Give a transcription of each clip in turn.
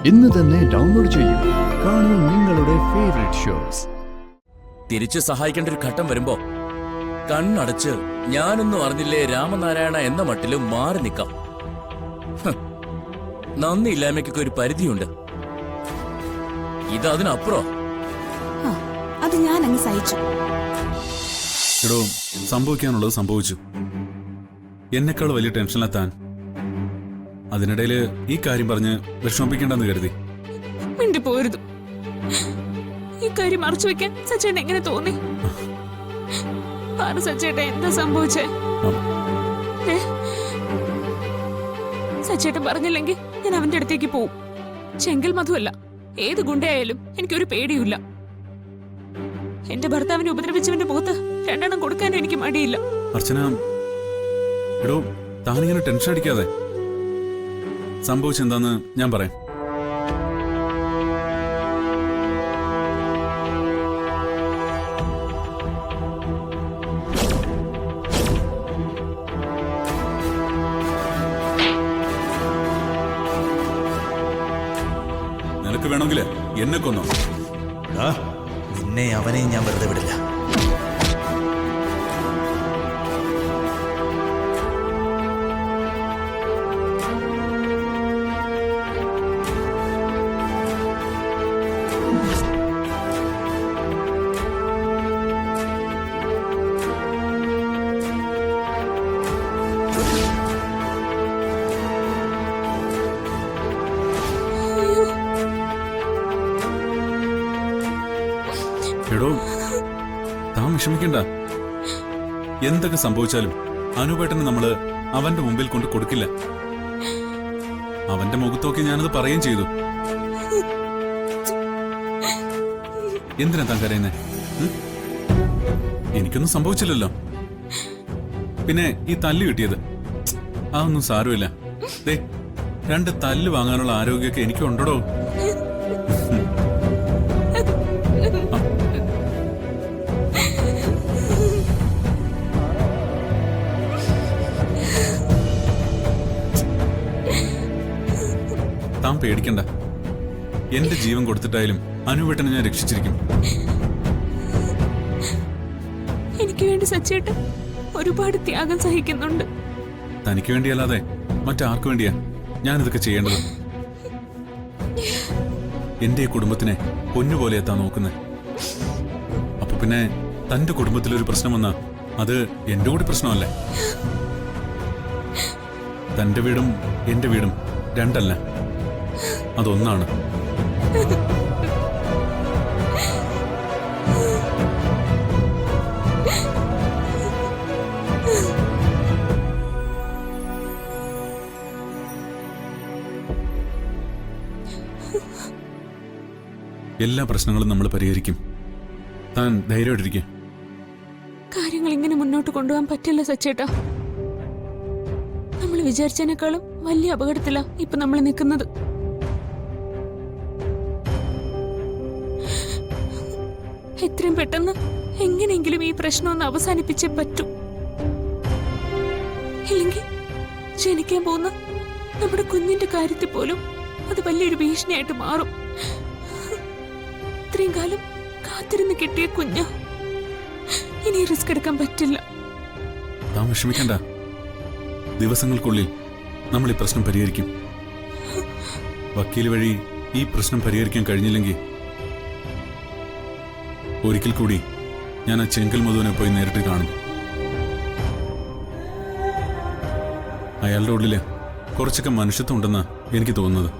ഇന്ന് തന്നെ ഡൗൺലോഡ് ചെയ്യൂ. കാണൂ നിങ്ങളുടെ ഫേവറേറ്റ് ഷോസ്. തിരിച്ചു സഹായിക്കേണ്ട ഒരു ഘട്ടം വരുമ്പോ കണ്ണടച്ച് ഞാനൊന്നും അറിഞ്ഞില്ലേ രാമനാരായണ എന്ന മട്ടിലും മാറി നിൽക്കാം. നന്ദി ഇല്ലായ്മയ്ക്കൊക്കെ ഒരു പരിധിയുണ്ട്. ഇത് അതിനപ്പുറം. അത് ഞാൻ അങ്ങ് സഹിച്ചു. എടോ, സംഭവിക്കാനുള്ളത് സംഭവിച്ചു. എന്നെക്കാൾ വലിയ ടെൻഷനിലെത്താൻ അതിനിടയിൽ ഈ കാര്യം പറഞ്ഞ് വിഷമിപ്പിക്കേണ്ടെന്ന് കരുതി. മിണ്ടി പോരുത്. ഈ കാര്യം മറച്ചു വെക്കാൻ സച്ചേട്ടൻ എങ്ങനെ തോന്നി? സച്ചേട്ടൻ എന്താ സംഭവിച്ചേ? സച്ചേട്ടൻ പറഞ്ഞില്ലെങ്കിൽ ഞാൻ അവന്റെ അടുത്തേക്ക് പോവും. ചെങ്കൽ മധുവല്ല, ഏത് ഗുണ്ടയായാലും എനിക്കൊരു പേടിയില്ല. എന്റെ ഭർത്താവിനെ ഉപദ്രവിച്ചവന്റെ മുഖത്ത് രണ്ടെണ്ണം കൊടുക്കാനും എനിക്ക് മടിയില്ല. അർച്ചന, എടോ, താനിങ്ങനെ ടെൻഷൻ അടിക്കാതെ. സംഭവിച്ചെന്താന്ന് ഞാൻ പറയാം. നിനക്ക് വേണമെങ്കില് എന്നെ കൊന്നോ. നിന്നെ അവനെ ഞാൻ വെറുതെ വിടില്ല. എടോ, താൻ വിഷമിക്കണ്ട. എന്തൊക്കെ സംഭവിച്ചാലും അനുപേട്ടന് നമ്മള് അവന്റെ മുമ്പിൽ കൊണ്ട് കൊടുക്കില്ല. അവന്റെ മുഖത്തൊക്കെ ഞാനത് പറയുകയും ചെയ്തു. എന്തിനാ താൻ കരയുന്നേ? എനിക്കൊന്നും സംഭവിച്ചില്ലല്ലോ. പിന്നെ ഈ തല്ല് കിട്ടിയത് അതൊന്നും സാരമില്ല. ദേ, 2 തല്ല് വാങ്ങാനുള്ള ആരോഗ്യമൊക്കെ എനിക്കുണ്ടോ. താൻ പേടിക്കണ്ട. എന്റെ ജീവൻ കൊടുത്തിട്ടായാലും അനുവേട്ടനെ ഞാൻ രക്ഷിച്ചിരിക്കും. എനിക്ക് വേണ്ടി സച്ചേട്ടൻ ഒരുപാട് ത്യാഗം സഹിക്കുന്നുണ്ട്. തനിക്ക് വേണ്ടിയല്ലാതെ മറ്റാർക്കു വേണ്ടിയാ ഞാനിതൊക്കെ ചെയ്യേണ്ടത്? എന്റെ ഈ കുടുംബത്തിനെ പൊന്നുപോലെ എത്താൻ നോക്കുന്നത്. അപ്പൊ പിന്നെ തന്റെ കുടുംബത്തിലൊരു പ്രശ്നം വന്നാ അത് എന്റെ കൂടി പ്രശ്നമല്ലേ? തന്റെ വീടും എന്റെ വീടും രണ്ടല്ല, അതൊന്നാണ്. എല്ലാ പ്രശ്നങ്ങളും നമ്മൾ പരിഹരിക്കും. താൻ ധൈര്യമായിട്ടിരിക്കുക. കാര്യങ്ങൾ ഇങ്ങനെ മുന്നോട്ട് കൊണ്ടുപോകാൻ പറ്റില്ല സച്ചേട്ടാ. നമ്മൾ വിചാരിച്ചതിനേക്കാളും വലിയ അപകടത്തിലാ ഇപ്പൊ നമ്മൾ നിൽക്കുന്നത്. എത്രയും പെട്ടെന്ന് എങ്ങനെയെങ്കിലും ഈ പ്രശ്നം ഒന്ന് അവസാനിപ്പിച്ചേ പറ്റൂ. ഇല്ലെങ്കിൽ ജനിക്കാൻ പോകുന്ന നമ്മുടെ കുഞ്ഞിന്റെ കാര്യത്തിൽ പോലും അത് വലിയൊരു ഭീഷണിയായിട്ട് മാറും. ഇത്രയും കാലം കാത്തിരുന്ന് കിട്ടിയ കുഞ്ഞ് ഇനി റിസ്ക് എടുക്കാൻ പറ്റില്ല. താൻ വിഷമിക്കണ്ട. ദിവസങ്ങൾക്കുള്ളിൽ നമ്മൾ ഈ പ്രശ്നം പരിഹരിക്കും. വക്കീൽ വഴി ഈ പ്രശ്നം പരിഹരിക്കാൻ കഴിഞ്ഞില്ലെങ്കിൽ ഒരിക്കൽ കൂടി ഞാൻ ആ ചെങ്കൽ മധുവിനെ പോയി നേരിട്ട് കാണും. അയാളുടെ ഉള്ളില് കുറച്ചൊക്കെ മനുഷ്യത്വം ഉണ്ടെന്നാ എനിക്ക് തോന്നുന്നത്.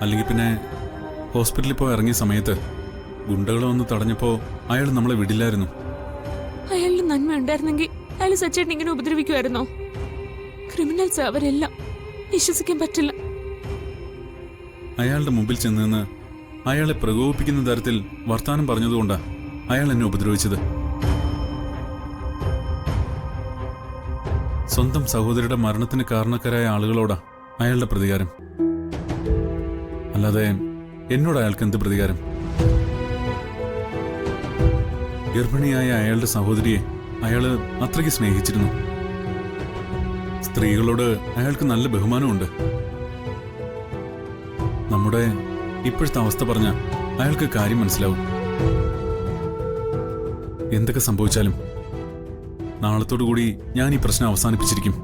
അല്ലെങ്കിൽ പിന്നെ ഹോസ്പിറ്റലിൽ പോയി ഇറങ്ങിയ സമയത്ത് ഗുണ്ടകൾ വന്ന് തടഞ്ഞപ്പോ അയാൾ നമ്മളെ വിടില്ലായിരുന്നു. അയാളുടെ നന്മ ഉണ്ടായിരുന്നെങ്കിൽ അയാൾ സച്ചേട്ടൻ ഇങ്ങനെ ഉപദ്രവിക്കുമായിരുന്നോ? ക്രിമിനൽസ് അവരെല്ലാം, വിശ്വസിക്കാൻ പറ്റില്ല. അയാളുടെ മുമ്പിൽ ചെന്ന് അയാളെ പ്രകോപിപ്പിക്കുന്ന തരത്തിൽ വർത്താനം പറഞ്ഞതുകൊണ്ടാ അയാൾ എന്നെ ഉപദ്രവിച്ചത്. സ്വന്തം സഹോദരിയുടെ മരണത്തിന് കാരണക്കാരായ ആളുകളോടാ അയാളുടെ പ്രതികാരം. അല്ലാതെ എന്നോട് അയാൾക്ക് എന്ത് പ്രതികാരം? ഗർഭിണിയായ അയാളുടെ സഹോദരിയെ അയാള് അത്രയ്ക്ക് സ്നേഹിച്ചിരുന്നു. സ്ത്രീകളോട് അയാൾക്ക് നല്ല ബഹുമാനമുണ്ട്. നമ്മുടെ ഇപ്പോഴത്തെ അവസ്ഥ പറഞ്ഞ അയാൾക്ക് കാര്യം മനസ്സിലാവും. എന്തൊക്കെ സംഭവിച്ചാലും നാളത്തോടു കൂടി ഞാൻ ഈ പ്രശ്നം അവസാനിപ്പിച്ചിരിക്കും.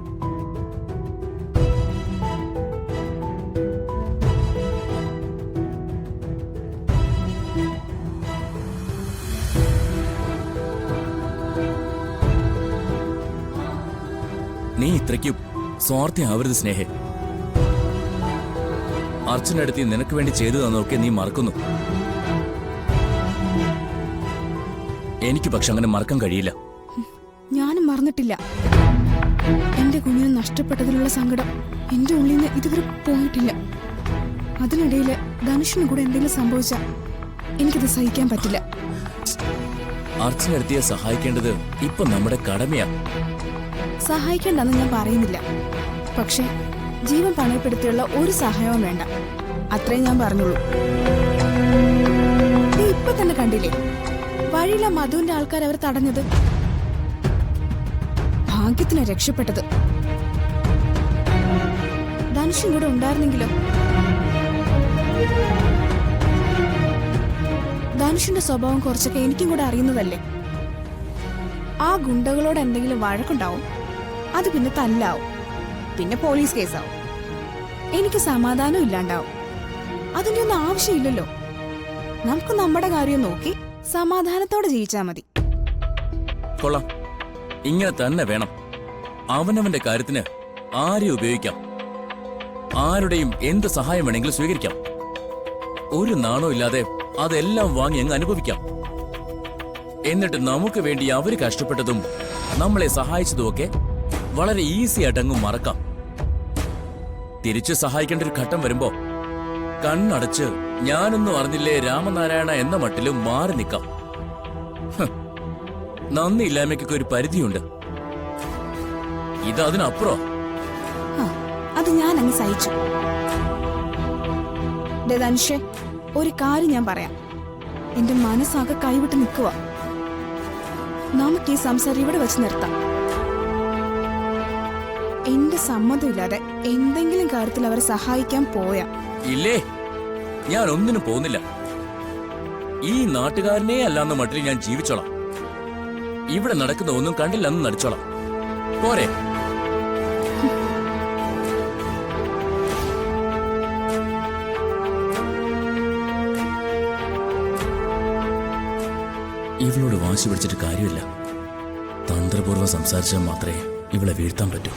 നീ ഇത്രയ്ക്ക് സ്വാർത്ഥി ആവരുത് സ്നേഹേ. അർച്ചനടുത്ത് നിനക്ക് വേണ്ടി ചെയ്തു തന്നതൊക്കെ നീ മറക്കുന്നു. എനിക്ക് പക്ഷെ അങ്ങനെ മറക്കാൻ കഴിയില്ല. ഞാനും മറന്നിട്ടില്ല. എന്റെ കുഞ്ഞിനെ നഷ്ടപ്പെട്ടതിലുള്ള സങ്കടം എന്റെ ഉള്ളിൽ നിന്ന് ഇതുവരെ പോയിട്ടില്ല. അതിനിടയിൽ ധനുഷിന് കൂടെ എന്തെങ്കിലും സംഭവിച്ചാൽ എനിക്കത് സഹിക്കാൻ പറ്റില്ല. അർച്ചനടുത്തിയെ സഹായിക്കേണ്ടത് ഇപ്പൊ നമ്മുടെ കടമയാ. സഹായിക്കേണ്ടെന്ന് ഞാൻ പറയുന്നില്ല. പക്ഷെ ജീവൻ പണയപ്പെടുത്തിയുള്ള ഒരു സഹായവും വേണ്ട, അത്രേ ഞാൻ പറഞ്ഞുള്ളൂ. നീ ഇപ്പൊ തന്നെ കണ്ടില്ലേ വഴിയിലെ മധുവിന്റെ ആൾക്കാർ അവർ തടഞ്ഞത്. ഭാഗ്യത്തിന് രക്ഷപ്പെട്ടത്. ധനുഷും കൂടെ ഉണ്ടായിരുന്നെങ്കിലോ? ധനുഷിന്റെ സ്വഭാവം കുറച്ചൊക്കെ എനിക്കും കൂടെ അറിയുന്നതല്ലേ. ആ ഗുണ്ടകളോട് എന്തെങ്കിലും വഴക്കുണ്ടാവും, അത് പിന്നെ തല്ലാവും, പിന്നെ പോലീസ് കേസാവും. എനിക്ക് സമാധാനം ഇല്ലാണ്ടാവും. അതിന്റെ ഒന്നും ആവശ്യമില്ലല്ലോ. നമുക്ക് നമ്മുടെ കാര്യം നോക്കി സമാധാനത്തോടെ ജീവിച്ചാ മതി. കൊള്ളാം, ഇങ്ങനെ തന്നെ വേണം. അവനവന്റെ കാര്യത്തിന് ആരെയും ഉപയോഗിക്കാം, ആരുടെയും എന്ത് സഹായം വേണമെങ്കിലും സ്വീകരിക്കാം. ഒരു നാണോ ഇല്ലാതെ അതെല്ലാം വാങ്ങി അങ്ങ് അനുഭവിക്കാം. എന്നിട്ട് നമുക്ക് വേണ്ടി അവര് കഷ്ടപ്പെട്ടതും നമ്മളെ സഹായിച്ചതുമൊക്കെ വളരെ ഈസി ആയിട്ട് അങ്ങ് മറക്കാം. തിരിച്ചു സഹായിക്കേണ്ട ഒരു ഘട്ടം വരുമ്പോ കണ്ണടച്ച് ഞാനൊന്നും അറിഞ്ഞില്ലേ രാമനാരായണ എന്ന മട്ടിലും മാറി നിൽക്കാം. നന്ദിയില്ലായ്മയ്ക്കൊക്കെ ഒരു പരിധിയുണ്ട്. ഇത് അതിനപ്പുറം. അത് ഞാൻ അങ്ങ് സഹിച്ചു. ധനുഷേ, ഒരു കാര്യം ഞാൻ പറയാം. എന്റെ മനസ്സാകെ കൈവിട്ട് നിൽക്കുക. നമുക്ക് ഈ സംസാരം ഇവിടെ വെച്ച് നിർത്താം. എന്റെ സമ്മതമില്ലാതെ എന്തെങ്കിലും കാര്യത്തിൽ അവരെ സഹായിക്കാൻ പോയാ ഇല്ലേ, ഞാൻ ഒന്നിനും പോകുന്നില്ല. ഈ നാട്ടുകാരനെ അല്ലാന്ന മട്ടിൽ ഞാൻ ജീവിച്ചോളാം. ഇവിടെ നടക്കുന്ന ഒന്നും കണ്ടില്ലെന്ന് നടിച്ചോളാം. പോരെ? ഇവളോട് വാശി പിടിച്ചിട്ട് കാര്യമില്ല. തന്ത്രപൂർവ്വം സംസാരിച്ചാൽ മാത്രമേ ഇവളെ വീഴ്ത്താൻ പറ്റൂ.